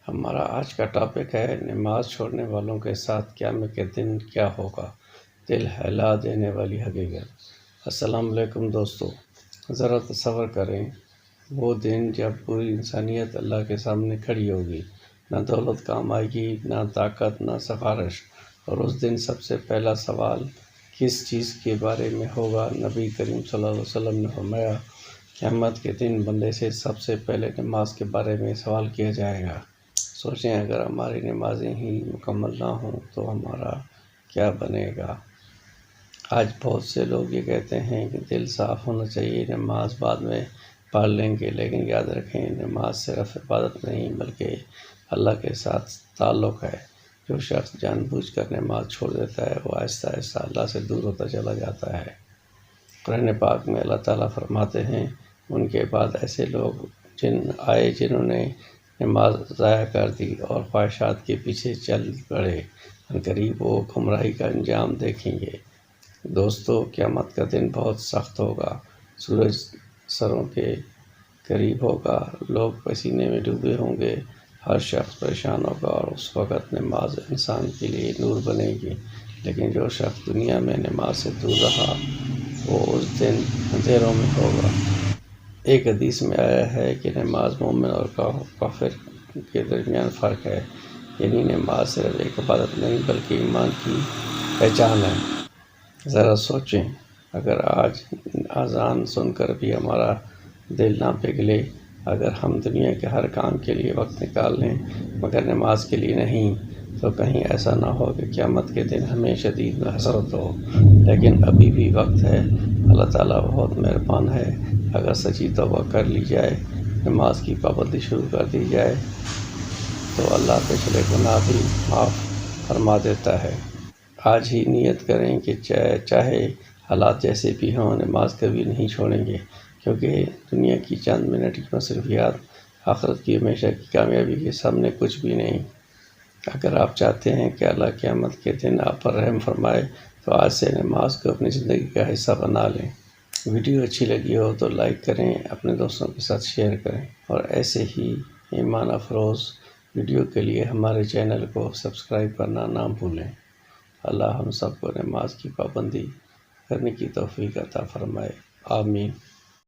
ہمارا آج کا ٹاپک ہے نماز چھوڑنے والوں کے ساتھ قیامت کے دن کیا ہوگا، دل ہلا دینے والی حقیقت۔ السلام علیکم دوستو، ذرا تصور کریں وہ دن جب پوری انسانیت اللہ کے سامنے کھڑی ہوگی، نہ دولت کام آئے گی، نہ طاقت، نہ سفارش، اور اس دن سب سے پہلا سوال کس چیز کے بارے میں ہوگا؟ نبی کریم صلی اللہ علیہ وسلم نے فرمایا، قیامت کے دن بندے سے سب سے پہلے نماز کے بارے میں سوال کیا جائے گا۔ سوچیں اگر ہماری نمازیں ہی مکمل نہ ہوں تو ہمارا کیا بنے گا؟ آج بہت سے لوگ یہ کہتے ہیں کہ دل صاف ہونا چاہیے، نماز بعد میں پڑھ لیں گے، لیکن یاد رکھیں نماز صرف عبادت نہیں بلکہ اللہ کے ساتھ تعلق ہے۔ جو شخص جان بوجھ کر نماز چھوڑ دیتا ہے وہ آہستہ آہستہ اللہ سے دور ہوتا چلا جاتا ہے۔ قرآن پاک میں اللہ تعالیٰ فرماتے ہیں، ان کے بعد ایسے لوگ جنہوں نے نماز ضائع کر دی اور خواہشات کے پیچھے چل پڑے، عنقریب وہ گمراہی کا انجام دیکھیں گے۔ دوستو، قیامت کا دن بہت سخت ہوگا، سورج سروں کے قریب ہوگا، لوگ پسینے میں ڈوبے ہوں گے، ہر شخص پریشان ہوگا، اور اس وقت نماز انسان کے لیے نور بنے گی۔ لیکن جو شخص دنیا میں نماز سے دور رہا وہ اس دن اندھیروں میں ہوگا۔ ایک حدیث میں آیا ہے کہ نماز مومن اور کافر کے درمیان فرق ہے، یعنی نماز صرف ایک عبادت نہیں بلکہ ایمان کی پہچان ہے۔ ذرا سوچیں اگر آج اذان سن کر بھی ہمارا دل نہ پگھلے، اگر ہم دنیا کے ہر کام کے لیے وقت نکال لیں مگر نماز کے لیے نہیں، تو کہیں ایسا نہ ہو کہ قیامت کے دن ہمیں شدید حسرت ہو۔ لیکن ابھی بھی وقت ہے، اللہ تعالیٰ بہت مہربان ہے، اگر سچی توبہ کر لی جائے، نماز کی پابندی شروع کر دی جائے تو اللہ پچھلے گناہ بھی معاف فرما دیتا ہے۔ آج ہی نیت کریں کہ چاہے حالات جیسے بھی ہوں نماز کبھی نہیں چھوڑیں گے، کیونکہ دنیا کی چند منٹ کی مصروفیات آخرت کی ہمیشہ کی کامیابی کے سامنے کچھ بھی نہیں۔ اگر آپ چاہتے ہیں کہ اللہ قیامت کے دن آپ پر رحم فرمائے تو آج سے نماز کو اپنی زندگی کا حصہ بنا لیں۔ ویڈیو اچھی لگی ہو تو لائک کریں، اپنے دوستوں کے ساتھ شیئر کریں، اور ایسے ہی ایمان افروز ویڈیو کے لیے ہمارے چینل کو سبسکرائب کرنا نہ بھولیں۔ اللہ ہم سب کو نماز کی پابندی کرنے کی توفیق عطا فرمائے، آمین۔